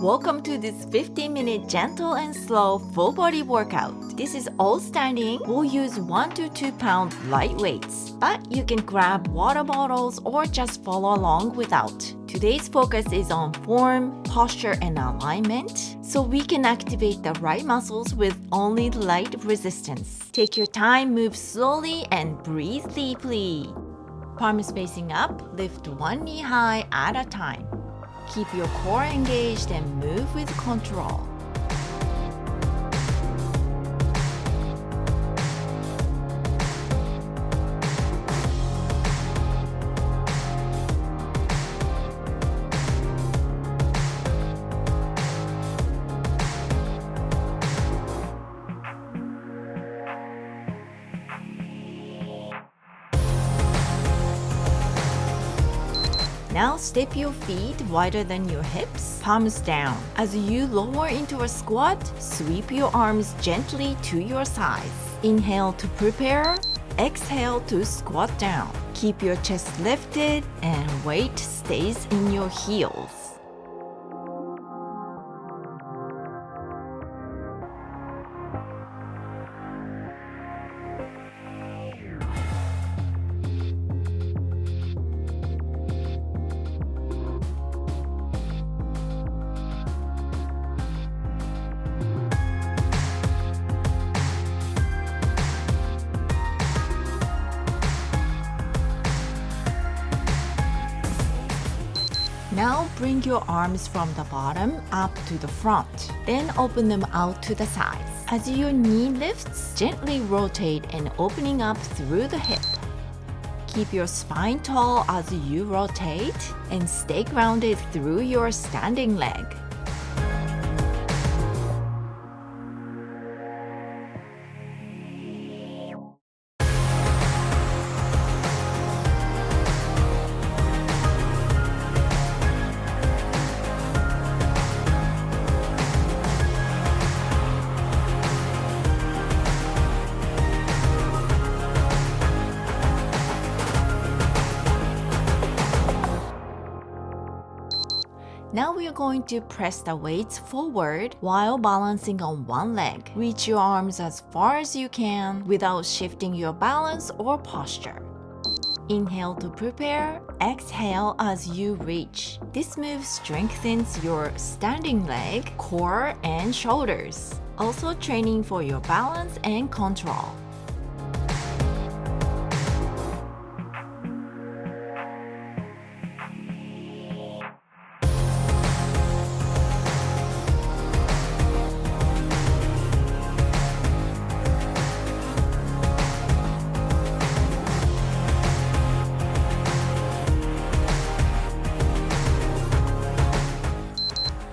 Welcome to this 15-minute gentle and slow full body workout. This is all standing. We'll use 1 to 2 pound light weights, but you can grab water bottles or just follow along without. Today's focus is on form, posture, and alignment, so we can activate the right muscles with only light resistance. Take your time, move slowly, and breathe deeply. Palms facing up, lift one knee high at a time. Keep your core engaged and move with control. Now step your feet wider than your hips, palms down. As you lower into a squat, sweep your arms gently to your sides. Inhale to prepare, exhale to squat down. Keep your chest lifted and weight stays in your heels. Now bring your arms from the bottom up to the front, then open them out to the sides. As your knee lifts, gently rotate and opening up through the hip. Keep your spine tall as you rotate and stay grounded through your standing leg. Now we are going to press the weights forward while balancing on one leg. Reach your arms as far as you can without shifting your balance or posture. Inhale to prepare, exhale as you reach. This move strengthens your standing leg, core, and shoulders, also training for your balance and control.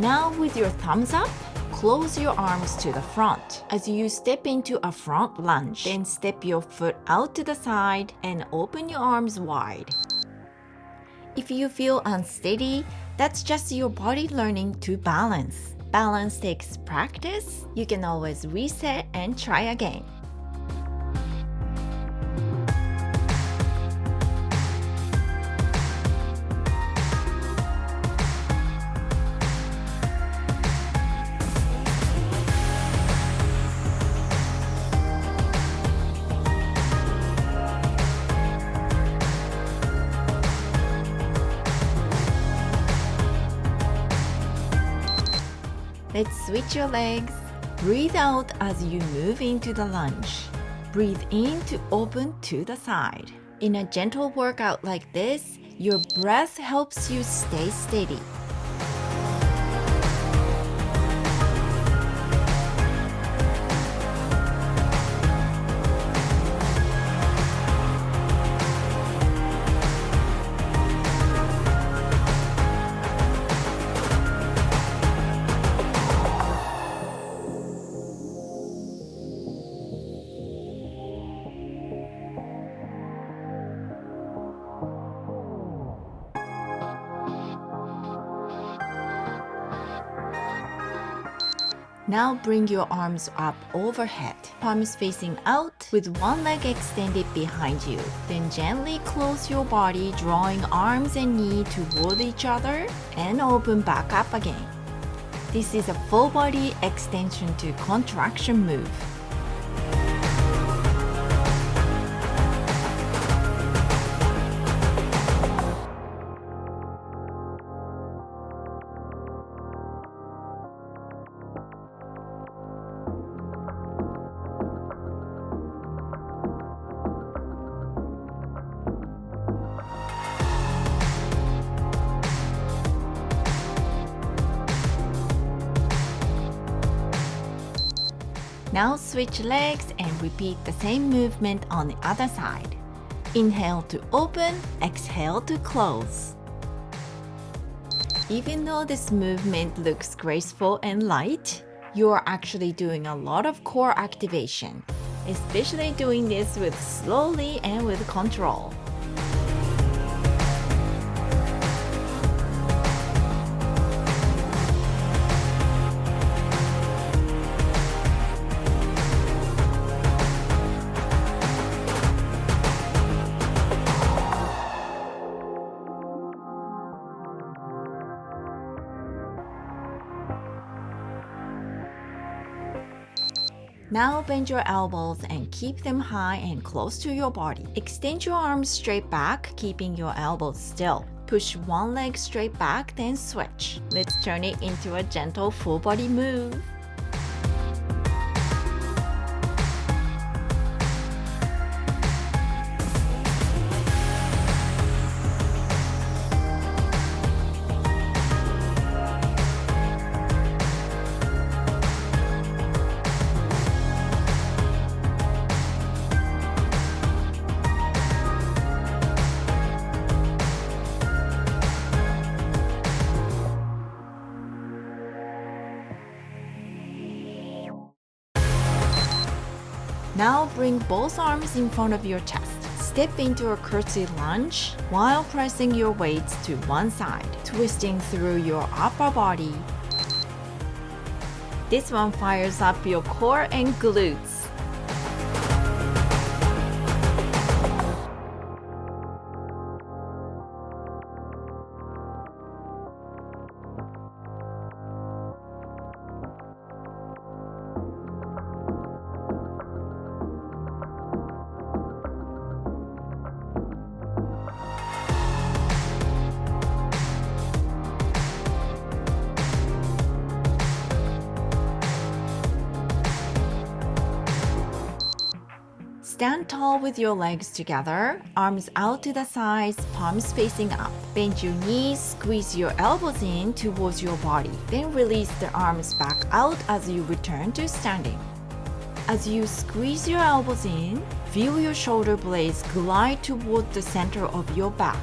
Now with your thumbs up, close your arms to the front as you step into a front lunge. Then step your foot out to the side and open your arms wide. If you feel unsteady, that's just your body learning to balance. Balance takes practice. You can always reset and try again. Let's switch your legs. Breathe out as you move into the lunge. Breathe in to open to the side. In a gentle workout like this, your breath helps you stay steady. Now bring your arms up overhead, palms facing out with one leg extended behind you. Then gently close your body, drawing arms and knee toward each other and open back up again. This is a full body extension to contraction move. Now switch legs and repeat the same movement on the other side. Inhale to open, exhale to close. Even though this movement looks graceful and light, you are actually doing a lot of core activation, especially doing this with slowly and with control. Now bend your elbows and keep them high and close to your body. Extend your arms straight back, keeping your elbows still. Push one leg straight back, then switch. Let's turn it into a gentle full body move. Now bring both arms in front of your chest. Step into a curtsy lunge while pressing your weights to one side, twisting through your upper body. This one fires up your core and glutes. Stand tall with your legs together, arms out to the sides, palms facing up. Bend your knees, squeeze your elbows in towards your body. Then release the arms back out as you return to standing. As you squeeze your elbows in, feel your shoulder blades glide toward the center of your back.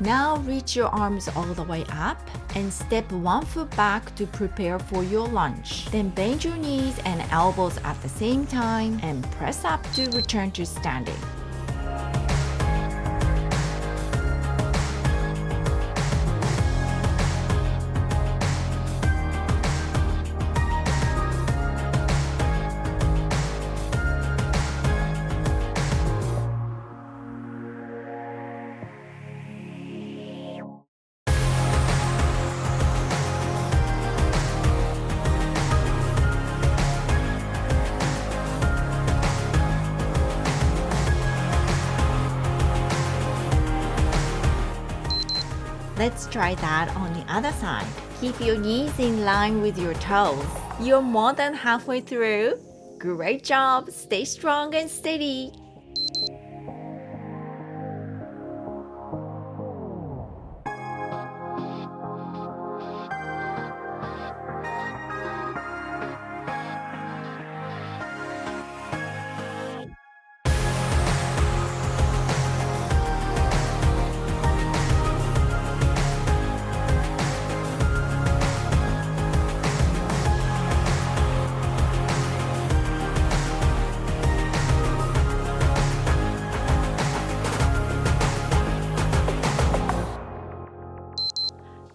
Now reach your arms all the way up and step one foot back to prepare for your lunge. Then bend your knees and elbows at the same time and press up to return to standing. Let's try that on the other side. Keep your knees in line with your toes. You're more than halfway through. Great job! Stay strong and steady.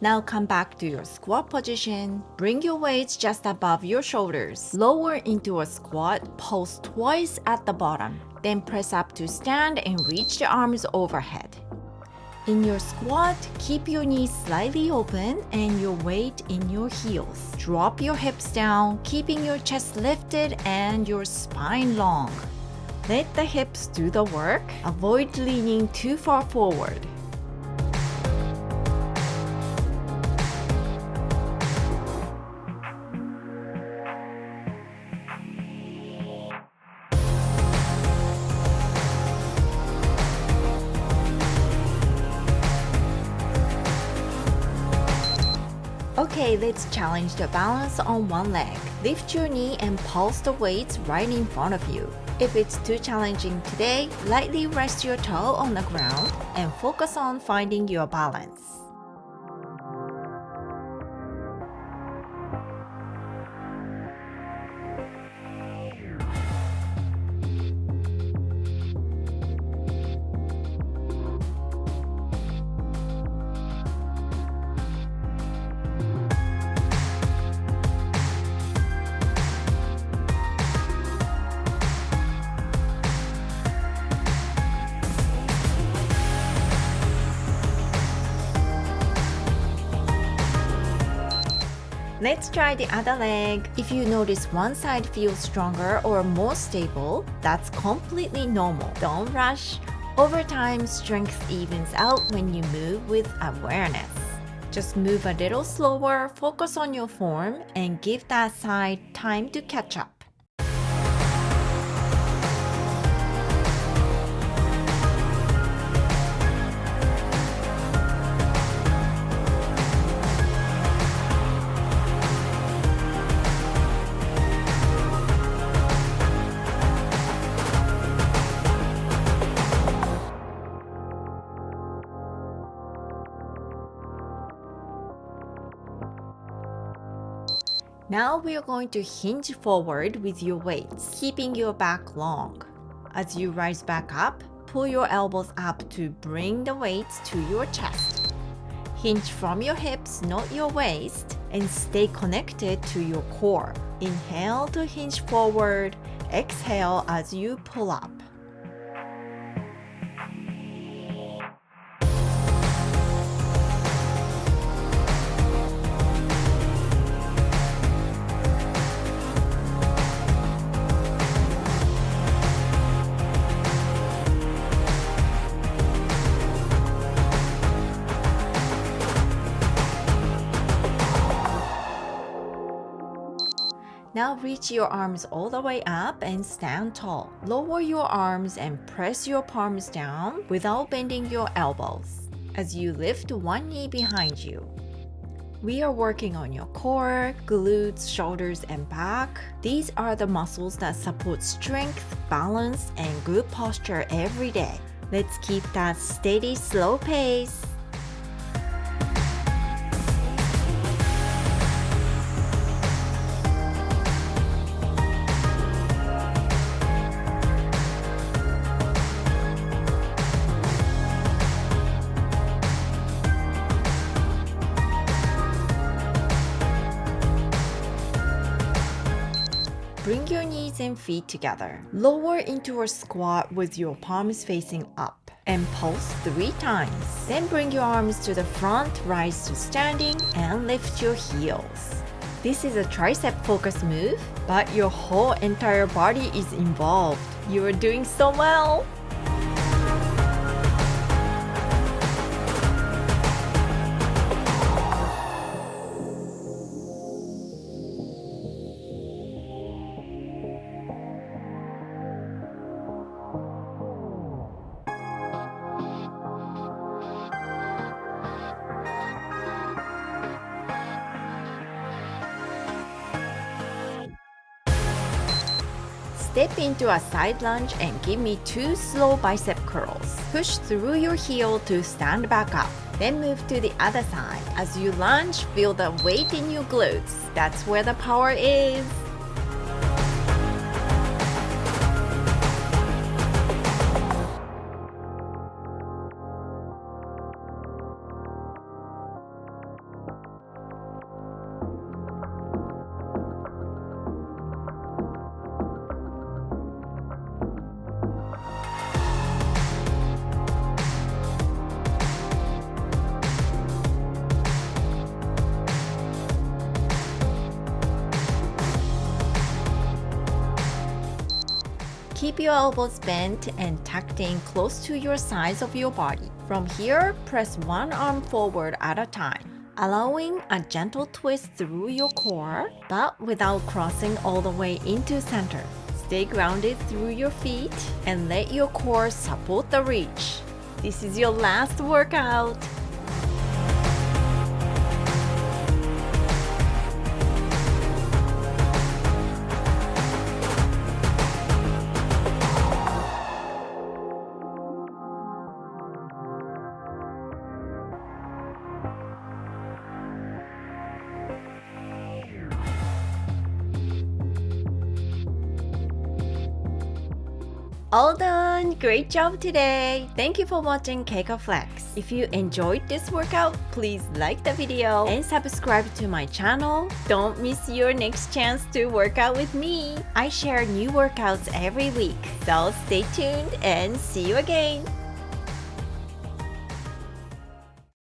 Now come back to your squat position. Bring your weights just above your shoulders. Lower into a squat, pulse twice at the bottom. Then press up to stand and reach the arms overhead. In your squat, keep your knees slightly open and your weight in your heels. Drop your hips down, keeping your chest lifted and your spine long. Let the hips do the work. Avoid leaning too far forward. Okay, let's challenge the balance on one leg. Lift your knee and pulse the weights right in front of you. If it's too challenging today, lightly rest your toe on the ground and focus on finding your balance. Let's try the other leg. If you notice one side feels stronger or more stable, that's completely normal. Don't rush. Over time, strength evens out when you move with awareness. Just move a little slower, focus on your form, and give that side time to catch up. Now we are going to hinge forward with your weights, keeping your back long. As you rise back up, pull your elbows up to bring the weights to your chest. Hinge from your hips, not your waist, and stay connected to your core. Inhale to hinge forward, exhale as you pull up. Now reach your arms all the way up and stand tall. Lower your arms and press your palms down without bending your elbows as you lift one knee behind you. We are working on your core, glutes, shoulders, and back. These are the muscles that support strength, balance, and good posture every day. Let's keep that steady, slow pace. Bring your knees and feet together. Lower into a squat with your palms facing up and pulse 3 times. Then bring your arms to the front, rise to standing, and lift your heels. This is a tricep focus move, but your whole entire body is involved. You are doing so well! Step into a side lunge and give me 2 slow bicep curls. Push through your heel to stand back up. Then move to the other side. As you lunge, feel the weight in your glutes. That's where the power is. Keep your elbows bent and tucked in close to your size of your body. From here, press one arm forward at a time, allowing a gentle twist through your core, but without crossing all the way into center. Stay grounded through your feet and let your core support the reach. This is your last workout. All done! Great job today! Thank you for watching KeikoFlex. If you enjoyed this workout, please like the video and subscribe to my channel. Don't miss your next chance to work out with me. I share new workouts every week, so stay tuned and see you again!